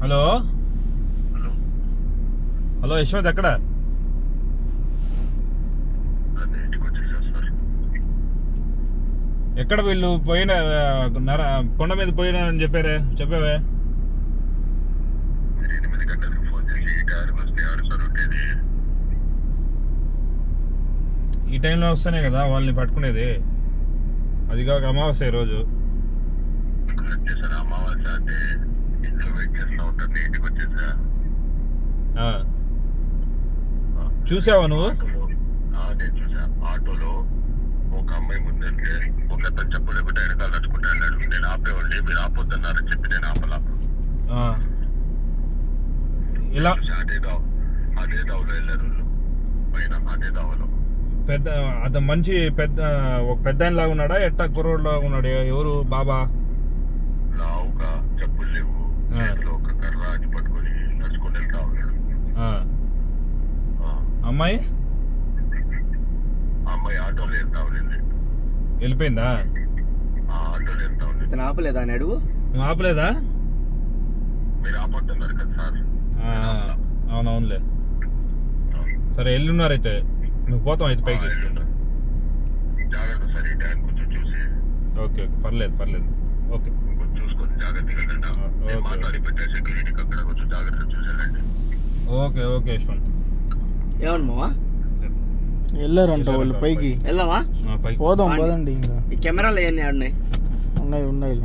Hello hello Yashwant ఎక్కడ? ఎక్కడ వీళ్ళు పోయిన కొండ మీద పోయినారని చెప్పావే? ఈ టైంలో వస్తేనే కదా వాళ్ళని పట్టుకునేది. అది కాక అమావాస్య రోజు. చూసావా నువ్వు? ఆటోలో ఒక అమ్మాయి ముందంటే ఒక అతను చెప్పలేకుండా వెనకాల నడుచుకుంటా అన్నాడు. నేను ఆపేవాళ్ళి, మీరు ఆపొద్దన్నారని చెప్పి నేను ఆపలా. ఇలా అదే దావలో వెళ్ళారు పైన. అదే దావలో పెద్ద అతను మంచి ఒక పెద్ద ఆయన లాగా ఉన్నాడా, ఎట్టా కుర్రోడు లాగా ఉన్నాడు? ఎవరు? బాబా లావుగా, చెప్పులు లేవు, ఒక కర్ర అది పట్టుకొని నడుచుకుని వెళ్తా ఉన్నాడు. అమ్మాయి ఆటోలో వెళ్తా ఉంది. వెళ్ళిపోయిందా? ఆటోలో వెళ్తా ఉంది. ఇతను ఆపలేదా అని అడుగు. నువ్వు ఆపలేదా? మీరు ఆపొద్దన్నారు కదా సార్. అవునవునులే. సరే వెళ్ళున్నారైతే నువ్వు పోతాం అయితే పైకి. జాగ్రత్త సార్, ఈ టైం కొంచెం చూసి. ఓకే పర్లేదు ఓకే చూసుకొని జాగ్రత్తగా మాట్లాడి పెట్టే సెక్యూరిటీకి అక్కడ కొంచెం జాగ్రత్తగా చూసేయండి. ఓకే యశ్వంత్. ఏమన్నా మావా వెళ్ళారంట వాళ్ళు పైకి. వెళ్దామా? పోదాం పోదండి. ఇంకా ఈ కెమెరాలు అవన్నీ ఉన్నాయి.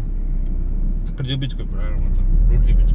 అక్కడ చూపించుకో, ఇప్పుడు రూట్ చూపించు.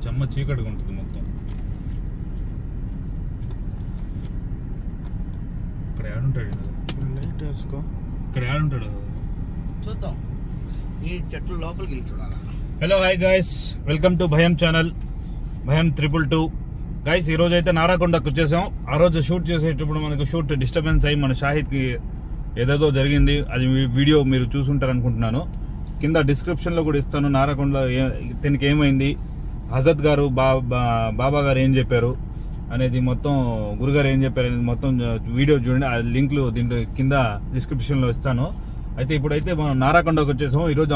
చెమ్మ చీకటిగా ఉంటుంది మొత్తం. ఇక్కడ ఏడుంటాడు? లైట్ వేసుకో. ఇక్కడ ఏడుంటాడు చూద్దాం. ఈ చెట్లు లోపలికి వెళ్ళి చూడాలి. Hello hi guys, welcome to భయం ఛానల్, భయం 222. గైస్ ఈరోజు అయితే నారాకొండకు వచ్చేసాం. ఆ రోజు షూట్ చేసేటప్పుడు మనకు షూట్ డిస్టర్బెన్స్ అయ్యి మన షాహిద్కి ఏదేదో జరిగింది. అది వీడియో మీరు చూసుంటారు అనుకుంటున్నాను. కింద డిస్క్రిప్షన్లో కూడా ఇస్తాను. నారాకొండలో దీనికి ఏమైంది, హజరత్ గారు బాబా గారు ఏం చెప్పారు అనేది మొత్తం, గురుగారు ఏం చెప్పారు అనేది మొత్తం వీడియో చూడండి. ఆ లింక్లు దీంట్లో కింద డిస్క్రిప్షన్లో ఇస్తాను. అయితే ఇప్పుడైతే మనం నారాకొండకు వచ్చేసాము. ఈరోజు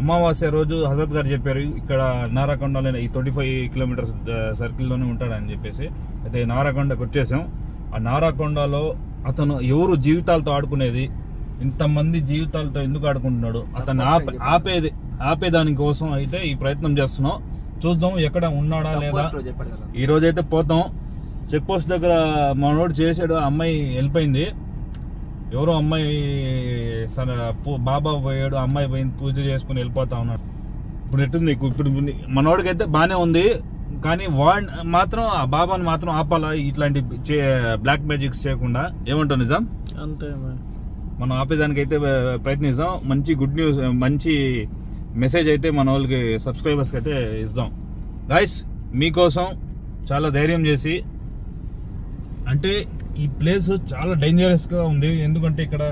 అమావాస్య రోజు హజరత్ గారు చెప్పారు ఇక్కడ నారాకొండలో ఈ 25 కిలోమీటర్స్ సర్కిల్లోనే ఉంటాడని చెప్పేసి. అయితే నారాకొండకు వచ్చేసాం. ఆ నారాకొండలో అతను ఎవరు జీవితాలతో ఆడుకునేది, ఇంతమంది జీవితాలతో ఎందుకు ఆడుకుంటున్నాడు, అతను ఆపేదాని కోసం అయితే ఈ ప్రయత్నం చేస్తున్నాం. చూద్దాం ఎక్కడ ఉన్నాడా లేదా. ఈ రోజైతే పోతాం. చెక్ పోస్ట్ దగ్గర మనోడు చేసాడు, అమ్మాయి వెళ్ళిపోయింది. ఎవరో అమ్మాయి బాబా పోయాడు, అమ్మాయి పోయింది, పూజ చేసుకుని వెళ్ళిపోతా ఉన్నాడు. ఇప్పుడు ఎట్టుంది ఇప్పుడు మనోడికైతే బాగానే ఉంది, కానీ వాడు మాత్రం ఆ బాబాని మాత్రం ఆపాలా ఇట్లాంటి బ్లాక్ మ్యాజిక్స్ చేయకుండా. ఏమంటావు నిజాం? అంతే మనం ఆపేదానికైతే ప్రయత్నిస్తాం. మంచి గుడ్ న్యూస్, మంచి మెసేజ్ అయితే మన వాళ్ళకి సబ్స్క్రైబర్స్కి అయితే ఇద్దాం. గైస్ మీకోసం చాలా ధైర్యం చేసి, అంటే ఈ ప్లేస్ చాలా డేంజరస్గా ఉంది. ఎందుకంటే ఇక్కడ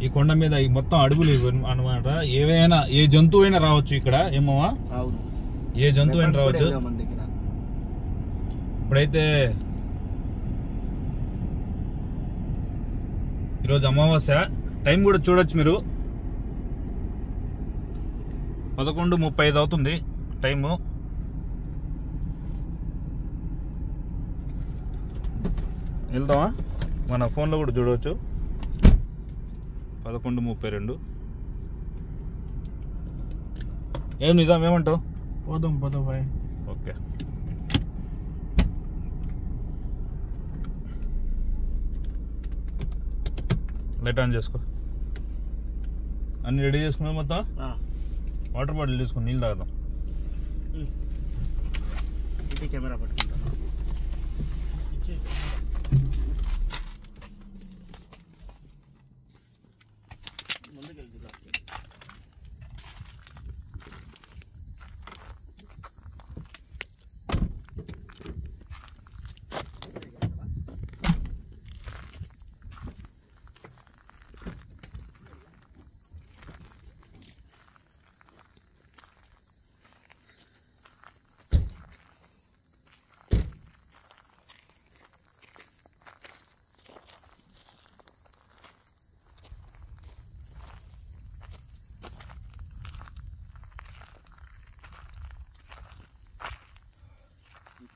ఈ కొండ మీద ఈ మొత్తం అడుగులు అనమాట. ఏ జంతువు అయినా రావచ్చు ఇక్కడ. ఏమో ఏ జంతువు అయినా రావచ్చు. ఇప్పుడైతే ఈరోజు అమావాస్య, టైం కూడా చూడొచ్చు మీరు. 11:35 అవుతుంది టైము. వెళ్దామా? మన ఫోన్లో కూడా చూడవచ్చు. 11:32. ఏం నిజాం, ఏమంటావు? పోదాం బాయ్. ఓకే, లైట్ ఆన్ చేసుకో. అన్ని రెడీ చేసుకున్నాం మొత్తం. వాటర్ బాటిల్ తీసుకుని నీళ్ళు తాగుదాం. కెమెరా పట్టుకుంటాను.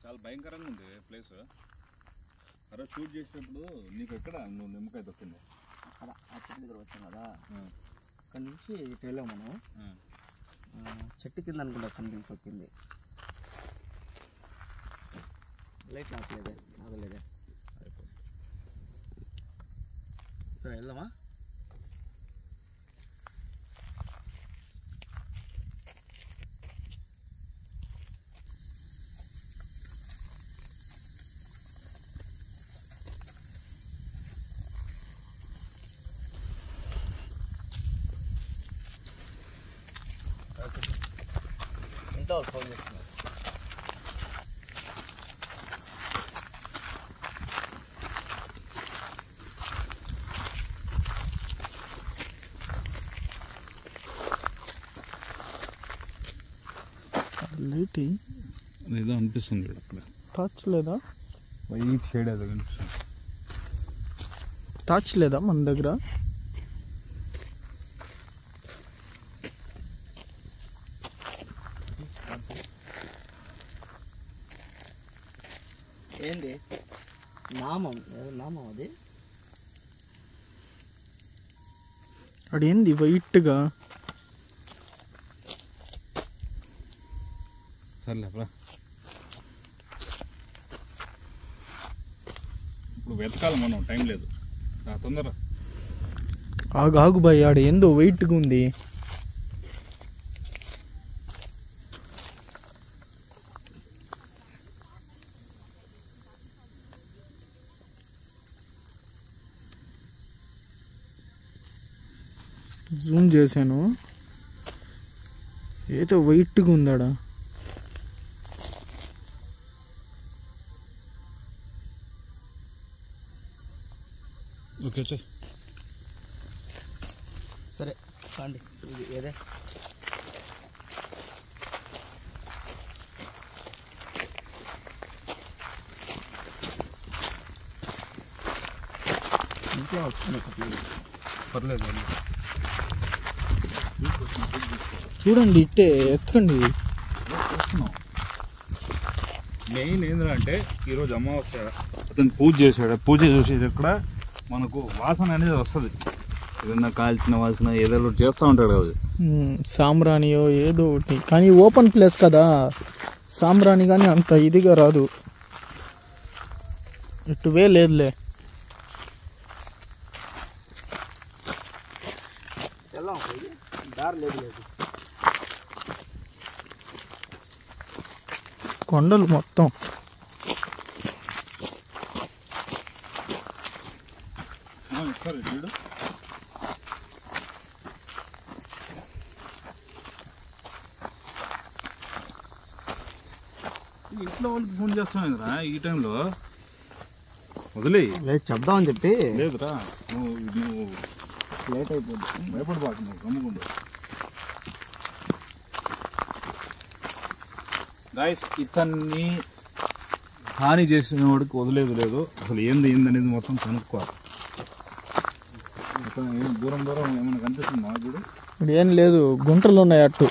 చాలా భయంకరంగా ఉంది ప్లేస్. అరే షూట్ చేసేటప్పుడు నీకు ఎక్కడ నువ్వు నిమ్మకాయ దొక్కింది? అక్కడ ఆ చెట్టు దగ్గర వచ్చాం కదా, అక్కడ నుంచి ఇటు వెళ్ళాం మనం. చెట్టు కింద అనుకుంటా సంథింగ్ తొక్కింది. లైట్ ఆగలేదే. సరే వెళ్దామా? ఇంట్లో ఫోన్ చేస్తున్నారు. లైట్ ఏదో అనిపిస్తుంది అక్కడ. టార్చ్ లేదా? వైట్ షేడ్ ఏదో కనిపిస్తుంది. టార్చ్ లేదా మన దగ్గర? ఏంది నామం అది? అదేంది వైట్గా? సర్లే ఇప్పుడు వెతకాలి మనం, టైం లేదు. తొందర ఆగు బాయ్, ఆడ ఏందో వైట్గా ఉంది. జూమ్ చేశాను, ఏదో వైట్గా ఉందాడా. ఓకే సరే కాండి ఇది ఏదే ఇంట్లో వస్తుంది పర్లేదు. చూడండి ఇట్టే ఎత్తుకండి. మెయిన్ ఏంటంటే ఈరోజు అమావాస్య, అతను పూజ చేశాడు. పూజ చేసి ఇక్కడ మనకు వాసన అనేది వస్తుంది. ఏదన్నా కాల్చిన వాసన ఏదో ఒకటి చేస్తూ ఉంటాడు కదా. సాంబ్రాణియో ఏదో ఒకటి, కానీ ఓపెన్ ప్లేస్ కదా, సాంబ్రాణి కానీ అంత ఇదిగా రాదు. ఇటువే లేదులే. దారి లేదు లేదు కొండలు మొత్తం. ఇంట్లో వాళ్ళకి ఫోన్ చేస్తాను ఈ టైంలో. వదిలే లేదు చెప్దామని చెప్పి. లేదురా, నువ్వు లేట్ అయిపోద్ది. భయపడబాకు, నువ్వు గమ్ముకుండు. గైస్, ఇతన్ని హాని చేసిన వాడికి వదిలేదు లేదు. అసలు ఏంది అనేది మొత్తం కనుక్కోవాలి. మొత్తం దూరం ఏమైనా కనిపిస్తుంది మాకు కూడా. ఇప్పుడు ఏం లేదు, గుంటలు ఉన్నాయి అట్టు.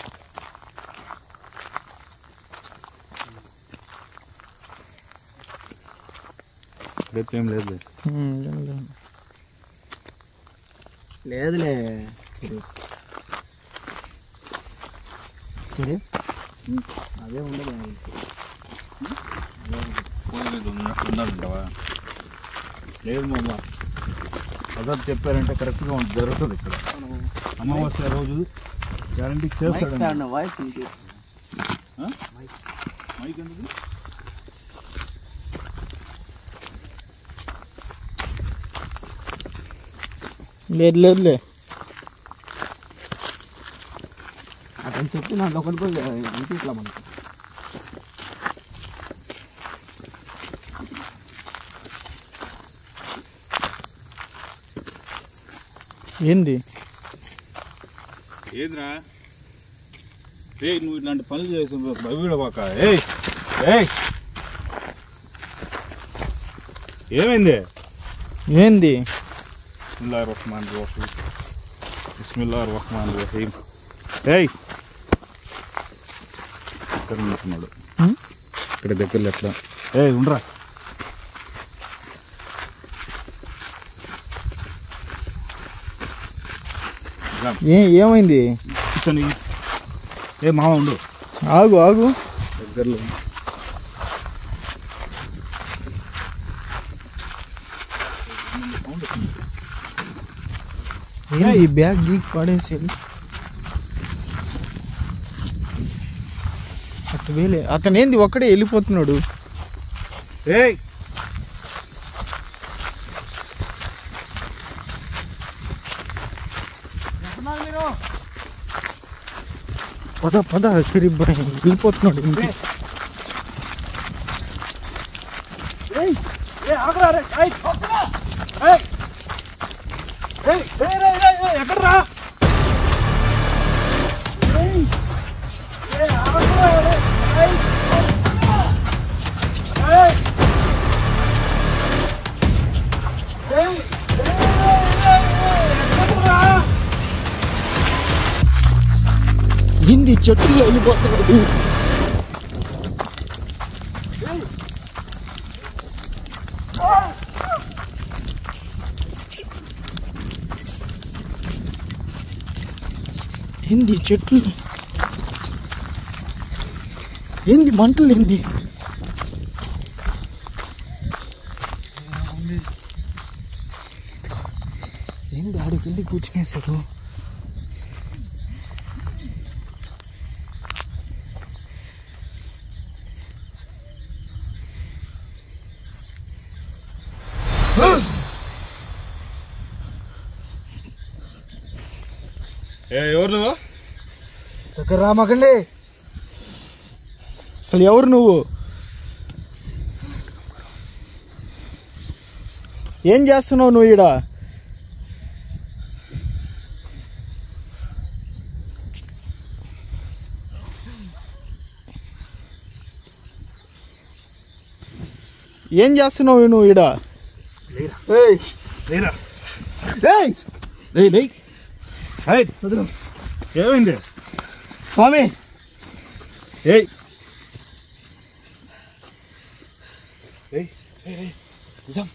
ఏం లేదు లేదులే. అదే ఉండదు. ఉండాలంటావా? లేదు మామ, అదే చెప్పారంటే కరెక్ట్గా జరుగుతుంది ఇక్కడ. అమావాస్య రోజు గ్యారంటీ చేస్తాడు. వాయిస్ మైక్ ఎందుకు? లేదులే. అతను చెప్పి నా లోపలికి పోయి ఇట్లా మనకి ఏంది ఏంద్రా? నువ్వు ఇట్లాంటి పనులు చేసి భయపడబాక. ఏమైంది? ఏంది? బిస్మిల్లాహిర్ రహ్మానిర్ రహీం. బిస్మిల్లాహిర్ రహ్మానిర్ రహీం. ఇక్కడ ఉంటున్నాడు, ఇక్కడ దగ్గరలో ఎట్లా? ఉండరా. ఏమైంది? మామ ఉండు, ఆగు. దగ్గరలో ఈ బ్యాగ్ గీక్ పడేసేది అటు వేలే. అతను ఏంది ఒక్కడే వెళ్ళిపోతున్నాడు? పద షరీఫ్ భాయ్ వెళ్ళిపోతున్నాడు. ఎక్కడరా? హిందీ చెట్టులో వెళ్ళిపోతున్నాడు. ఏంది చెట్లు? ఏంది మంటలు? ఏంది ఏంది ఆడికి వెళ్ళి కూర్చునేసాడు? ఎవరు నువ్వు? దగ్గర రామాకండి. అసలు ఎవరు నువ్వు? ఏం చేస్తున్నావు నువ్వు ఈడ? ఏం చేస్తున్నావు నువ్వు ఈడ? ఏమైంది స్వామి? ఏయ్ నిజాం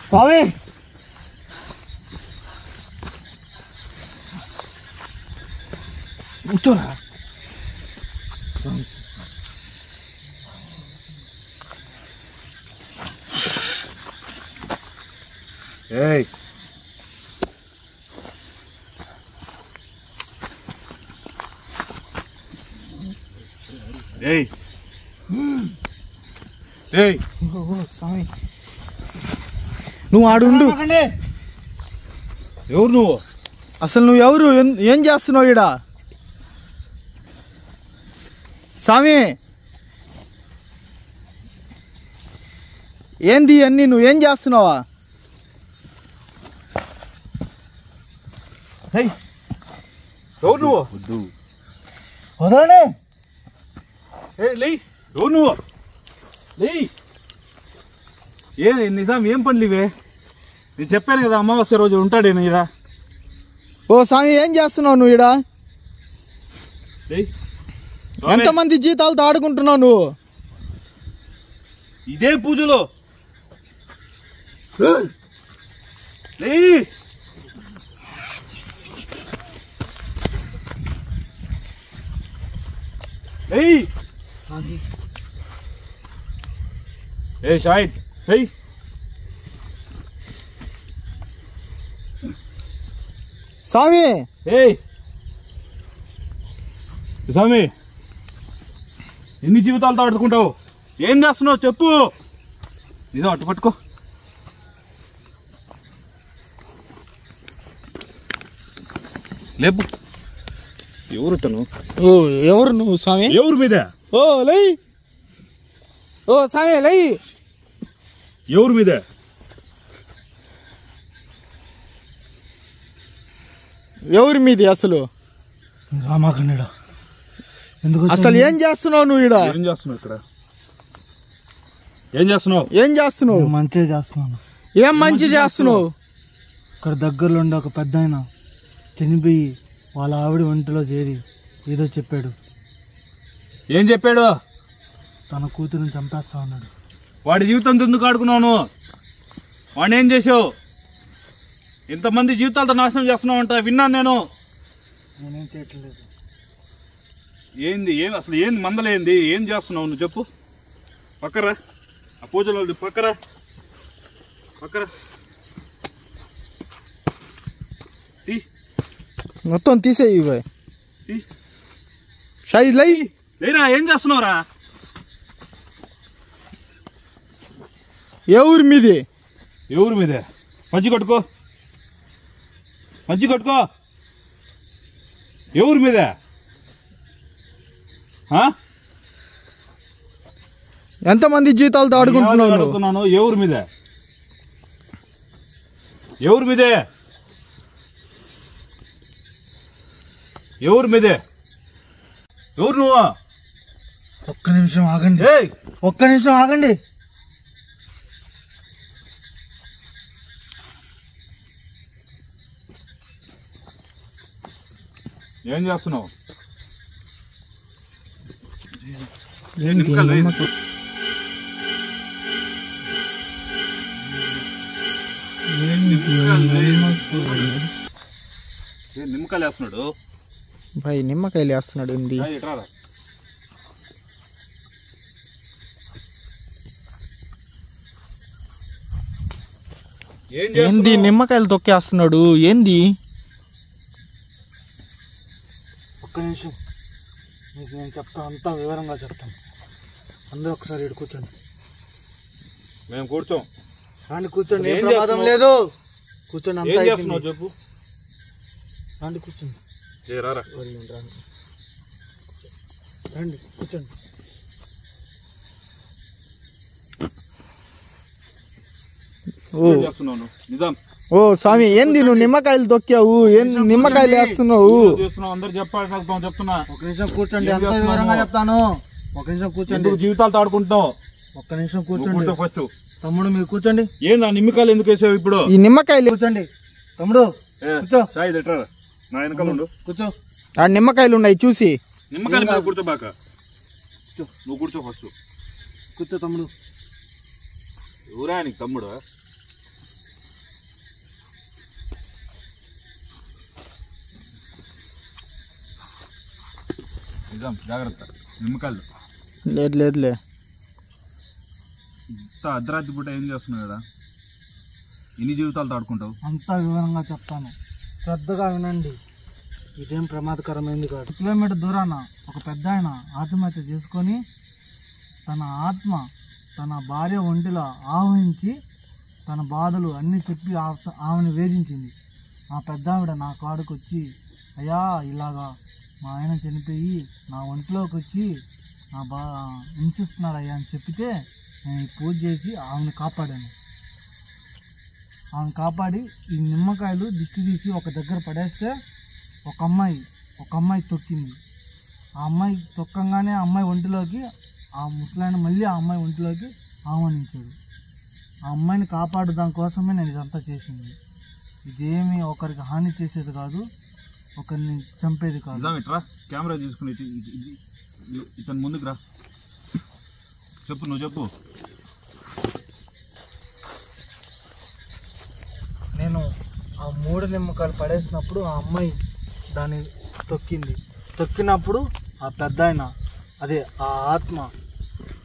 స్వామి కూర్చోరా. ఏయ్ ఏయ్ ఏయ్ స్వామి నువ్వు ఆడుండు. ఎవరు నువ్వు? అసలు నువ్వు ఎవరు? ఏం చేస్తున్నావు ఈడ? స్వామి ఏంది అన్నీ? నువ్వేం చేస్తున్నావా? ఎవరు నువ్వు? వదలనే. లేయ్ ఎవరు నువ్వు? లేయ్ నిజాం ఏం పనులు ఇవే? నేను చెప్పాను కదా అమావాస్య రోజు ఉంటాడేనా ఈడ? ఓ స్వామి ఏం చేస్తున్నావు నువ్వు ఈడ? ఎంతమంది జీతాలతో ఆడుకుంటున్నావు నువ్వు? ఇదే పూజలో లేయ్ లేయ్ ఏ షాహిద్ లేయ్ స్వామి ఏయ్ స్వామి ఎన్ని జీవితాలతో ఆడుకుంటావు? ఏం చేస్తున్నావు చెప్పు. నిజం అట్టు పట్టుకో. లేపు. ఎవరు తను? ఓ ఎవరు నువ్వు స్వామి? ఎవరు మీద? ఓ లై. ఓ స్వామి లై. ఎవరు మీద? ఎవరి మీది అసలు? రామాకన్నుడు. ఎందుకు అసలు ఏం చేస్తున్నావు నువ్వు ఈడ? ఏం చేస్తున్నావు ఇక్కడ? ఏం చేస్తున్నావు? ఏం చేస్తున్నావు? మంచిగా చేస్తున్నాను. ఏం మంచి చేస్తున్నావు? ఇక్కడ దగ్గరలో ఉండే ఒక పెద్ద ఆయన చనిపోయి వాళ్ళ ఆవిడ ఒంటిలో చేరి ఏదో చెప్పాడు. ఏం చెప్పాడు? తన కూతురుని చంపేస్తా ఉన్నాడు. వాడి జీవితం ఎందుకు ఆడుకున్నావు? వాడిని ఏం చేసావు? ఇంతమంది జీవితాలతో నాశనం చేస్తున్నావు అంట విన్నాను నేను. నేనేం చేయట్లేదు. ఏంది అసలు ఏంది మందలేంది? ఏం చేస్తున్నావు నువ్వు చెప్పు. పక్కరా ఆ పూజలో పక్కరా మొత్తం తీసేయి బాయ్. షాహిద్ లై. లేరా ఏం చేస్తున్నావురా? ఏ ఊరి మీది? ఎవరి మీదే? పంచి కట్టుకో. ఎవరి మీదే? ఎంతమంది జీతాలతో ఆడుకుంటున్నావు? అడుగుతున్నాను. ఎవరి మీదే? ఎవరు నువ్వు? ఒక్క నిమిషం ఆగండి. ఏం చేస్తున్నావు? నిమ్మకాయలు వేస్తున్నాడు భాయ్. నిమ్మకాయలు వేస్తున్నాడు. ఏంది నిమ్మకాయలు తొక్కేస్తున్నాడు? ఏంది? ఒక్క నిమిషం మీకు నేను చెప్తాను, అంతా వివరంగా చెప్తాను. అందరూ ఒకసారి ఇక్కడ కూర్చోండి. మేము కూర్చోం. రాండి కూర్చోండి. ఏం ప్రమాదం లేదు. కూర్చోండి. అంతా అయిపోయింది. చెప్పు. రాండి కూర్చోండి. రండి కూర్చోండి. చేస్తున్నావు నిజాం? ఓ స్వామి ఏంది నువ్వు నిమ్మకాయలు తొక్కావు? ఏం నిమ్మకాయలు వేస్తున్నావు? అందరు చెప్తున్నా. ఒక నిమిషం కూర్చోండి, అంత వివరంగా చెప్తాను. ఒక నిమిషం కూర్చోండి. జీవితాలు తాడుకుంటున్నావు. ఒక్క నిమిషం కూర్చోండి ఫస్ట్. తమ్ముడు మీరు కూర్చోండి. ఏందా నిమ్మకాయలు ఎందుకు వేసావు ఇప్పుడు? ఈ నిమ్మకాయలు కూర్చోండి తమ్ముడు, కూర్చో. నా వెనకాల ఉండు. కూర్చో. ఆ నిమ్మకాయలు ఉన్నాయి చూసి. నిమ్మకాయలు మీద కూర్చోబాక, నువ్వు కూర్చో ఫస్ట్. కూర్చో తమ్ముడు. ఊరా నీకు తమ్ముడు? నిజం, జాగ్రత్త. నిమ్మకాయలు లేదులే. ఇంత అర్ధరాత్రి పూట ఏం చేస్తున్నావు కదా? ఎన్ని జీవితాలు తాడుకుంటావు? అంతా వివరంగా చెప్తాను, శ్రద్ధగా వినండి. ఇదేం ప్రమాదకరమైంది కాదు. కిలోమీటర్ దూరాన ఒక పెద్ద ఆయన ఆత్మహత్య చేసుకొని తన ఆత్మ తన భార్య ఒంటిలో ఆవహించి తన బాధలు అన్నీ చెప్పి ఆమెను వేధించింది. ఆ పెద్ద ఆవిడ నా కాడుకు వచ్చి, అయ్యా ఇలాగా మా ఆయన చనిపోయి నా ఒంట్లోకి వచ్చి నా హింసిస్తున్నాడు అయ్యా అని చెప్పితే నేను పూజ చేసి ఆమెను కాపాడాను. ఆమెను కాపాడి ఈ నిమ్మకాయలు దిష్టి తీసి ఒక దగ్గర పడేస్తే ఒక అమ్మాయి తొక్కింది. ఆ అమ్మాయి తొక్కంగానే ఆ అమ్మాయి ఒంటిలోకి ఆ ముసలాయన మళ్ళీ ఆ అమ్మాయి ఒంటిలోకి ఆహ్వానించాడు. ఆ అమ్మాయిని కాపాడు దానికోసమే నేను ఇదంతా చేసింది. ఇదేమి ఒకరికి హాని చేసేది కాదు, ఒకరిని చంపేది కాదు. ఇట్రా, కెమెరా తీసుకుని ఇతను ముందుకు రా. చెప్పు, నువ్వు చెప్పు. నేను ఆ 3 నిమ్మకాయలు పడేసినప్పుడు ఆ అమ్మాయి దాన్ని తొక్కినప్పుడు ఆ పెద్ద ఆయన అదే ఆ ఆత్మ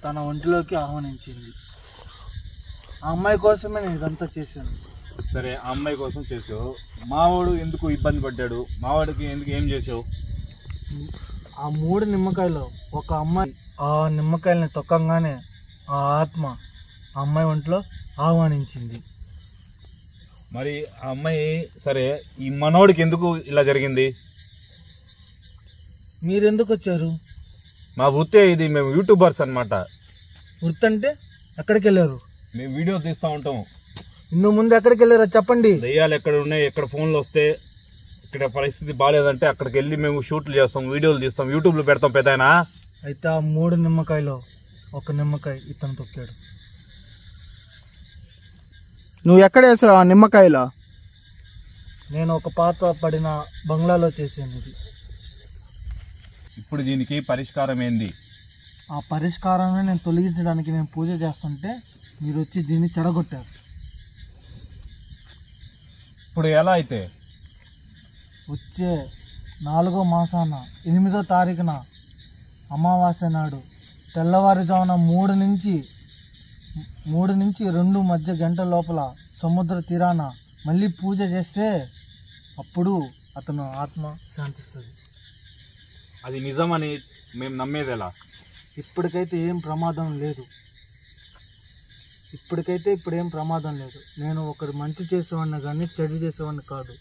తన ఒంటిలోకి ఆహ్వానించింది. ఆ అమ్మాయి కోసమే నేను ఇదంతా చేశాను. సరే, ఆ అమ్మాయి కోసం చేసావు. మావాడు ఎందుకు ఇబ్బంది పడ్డాడు? మావాడికి ఎందుకు ఏం చేసావు? ఆ 3 నిమ్మకాయలు ఒక అమ్మాయి ఆ నిమ్మకాయలని తొక్కంగానే ఆ ఆత్మ ఆ అమ్మాయి ఒంట్లో ఆహ్వానించింది. మరి ఆ అమ్మాయి సరే, ఈ మనోడికి ఎందుకు ఇలా జరిగింది? మీరెందుకు వచ్చారు? మా వృత్తే ఇది, మేము యూట్యూబర్స్ అన్నమాట. వృత్తి అంటే ఎక్కడికి వెళ్ళారు? మేము వీడియో తీస్తూ ఉంటాం. ఇನ್ನು ముందు ఎక్కడికి వెళ్ళారో చెప్పండి. దయ్యాలు ఎక్కడ ఉన్నాయి, ఎక్కడ ఫోన్లు వస్తే, ఇక్కడ పరిస్థితి బాగాలేదంటే అక్కడికి వెళ్ళి మేము షూట్లు చేస్తాం, వీడియోలు తీస్తాం, యూట్యూబ్లో పెడతాం పెద్దయినా. అయితే ఆ 3 నిమ్మకాయలో ఒక నిమ్మకాయ ఇతను తొక్కాడు. నువ్వు ఎక్కడ వేసావు ఆ నిమ్మకాయలో? నేను ఒక పాత పడిన బంగ్లాలో చేశాను ఇది. ఇప్పుడు దీనికి పరిష్కారం ఏంది? ఆ పరిష్కారాన్ని నేను తొలగించడానికి నేను పూజ చేస్తుంటే మీరు వచ్చి దీన్ని చెడగొట్టారు. ఇప్పుడు ఎలా అయితే? వచ్చే 4వ మాసాన 8వ తారీఖున అమావాస్య నాడు తెల్లవారుజామున 3 నుంచి 2 మధ్య గంటల లోపల సముద్ర తీరాన మళ్ళీ పూజ చేస్తే అప్పుడు అతను ఆత్మ శాంతిస్తుంది. అది నిజమని మేము నమ్మేది ఎలా? ఇప్పటికైతే ఏం ప్రమాదం లేదు. ఇప్పుడు ఏం ప్రమాదం లేదు. నేను ఒకటి మంచి చేసేవాడిని కానీ చెడు చేసేవాడిని కాదు.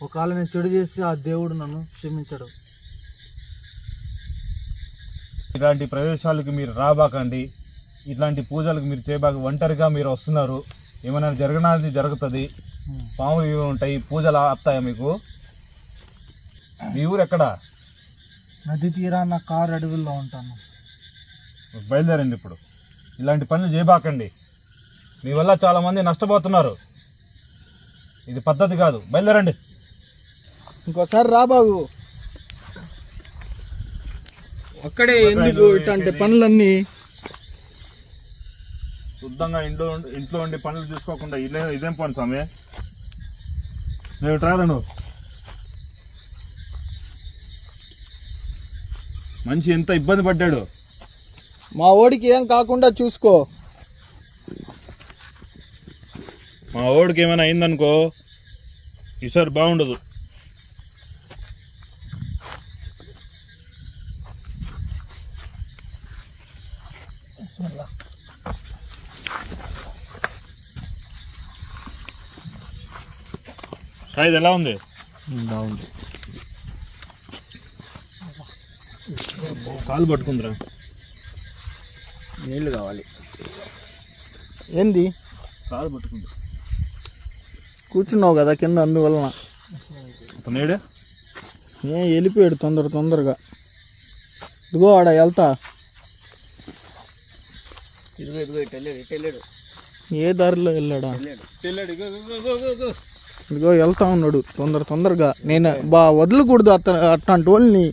ఒకవేళ నేను చెడు చేస్తే ఆ దేవుడు నన్ను క్షమించడు. ఇలాంటి ప్రదేశాలకు మీరు రాబాకండి, ఇట్లాంటి పూజలకు మీరు చేయబాక. ఒంటరిగా మీరు వస్తున్నారు, ఏమైనా జరగనాది జరుగుతుంది, పాములు ఇవి ఉంటాయి, పూజలు ఆపుతాయా మీకు? మీ ఊరు ఎక్కడ? నది తీరాన కారు అడవుల్లో ఉంటాను. బయలుదేరండి. ఇప్పుడు ఇలాంటి పనులు చేయబాకండి, మీ వల్ల చాలా మంది నష్టపోతున్నారు. ఇది పద్ధతి కాదు. బయలుదేరండి. ఇంకోసారి రా బాబు. అక్కడే ఎందుకు ఇట్లాంటి పనులన్నీ? శుద్ధంగా ఇంట్లో ఉండి పనులు చూసుకోకుండా ఇదేం పని స్వామి? నేను రాను. మనిషి ఎంత ఇబ్బంది పడ్డాడు. మా ఓడికి ఏం కాకుండా చూసుకో. మా ఓడికి ఏమైనా అయిందనుకో ఈసారి బాగుండదు. ఇది ఎలా ఉంది? బాగుంది. కాలు పట్టుకుందిరా. నీళ్ళు కావాలి. ఏంది? కాలు పట్టుకుంది. కూర్చున్నావు కదా కింద, అందువలన. అతను ఏడే వెళ్ళిపోయాడు తొందరగా. ఇదిగో ఆడ వెళ్తా. ఏ దారిలో వెళ్ళాడా? ఇదిగో వెళ్తా ఉన్నాడు తొందరగా. నేను వదలకూడదు అట్లాంటి వాళ్ళని.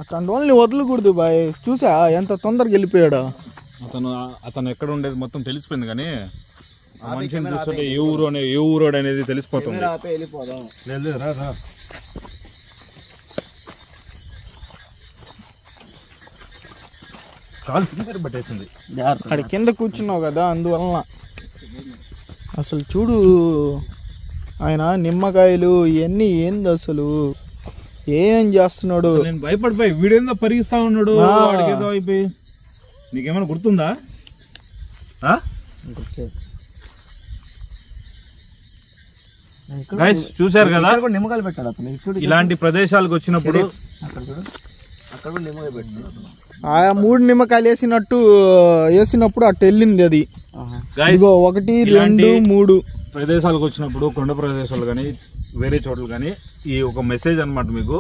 అట్లాంటి వాళ్ళని వదలకూడదు బాయ్. చూసా ఎంత తొందరగా వెళ్ళిపోయాడు. అతను ఎక్కడ ఉండేది మొత్తం తెలిసిపోయింది, కానీ ఆ మనిషిని చూస్తుంటే ఏ ఊరు అనేది తెలిసిపోతుంది. రా కాలు పట్టేసింది. అక్కడ కింద కూర్చున్నావు కదా, అందువలన. అసలు చూడు ఆయన నిమ్మకాయలు ఇవన్నీ ఏంది అసలు, ఏం చేస్తున్నాడు? నేను భయపడిపోయి వీడేందో పరిగిస్తా ఉన్నాడు. ఏదో అయిపోయి నీకేమైనా గుర్తుందా? చూశారు కదా, నిమ్మకాయలు పెట్టాడు అతను. ఇలాంటి ప్రదేశాలకు వచ్చినప్పుడు ఆ 3 నిమ్మకాయలు వేసినప్పుడు అటు వెళ్ళింది అది. 1 2 3 ప్రదేశాలకు వచ్చినప్పుడు, కొండ ప్రదేశాలు కానీ వేరే చోట్ల కానీ, ఈ ఒక మెసేజ్ అన్నమాట మీకు.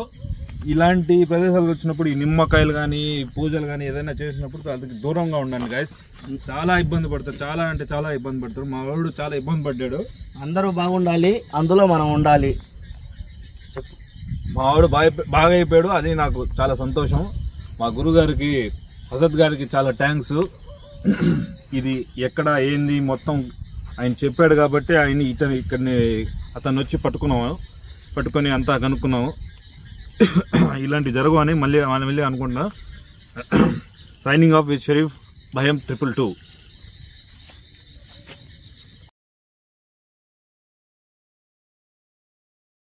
ఇలాంటి ప్రదేశాలకు వచ్చినప్పుడు ఈ నిమ్మకాయలు కానీ పూజలు కానీ ఏదైనా చేసినప్పుడు దానికి దూరంగా ఉండండి గైస్. చాలా ఇబ్బంది పడతారు, చాలా అంటే చాలా ఇబ్బంది పడతారు. మా వాడు చాలా ఇబ్బంది పడ్డాడు. అందరూ బాగుండాలి, అందులో మనం ఉండాలి. మా వాడు బాగా అయిపోయాడు, అది నాకు చాలా సంతోషం. మా గురుగారికి హజరత్ గారికి చాలా థ్యాంక్స్. ఇది ఎక్కడ ఏంది మొత్తం ఆయన చెప్పాడు కాబట్టి ఆయన ఇక్కడిని అతను వచ్చి పట్టుకొని అంతా కనుక్కున్నాము. ఇలాంటి జరగవు అని మళ్ళీ అనుకుంటున్నా. సైనింగ్ ఆఫ్ విత్ షరీఫ్ భయం 222.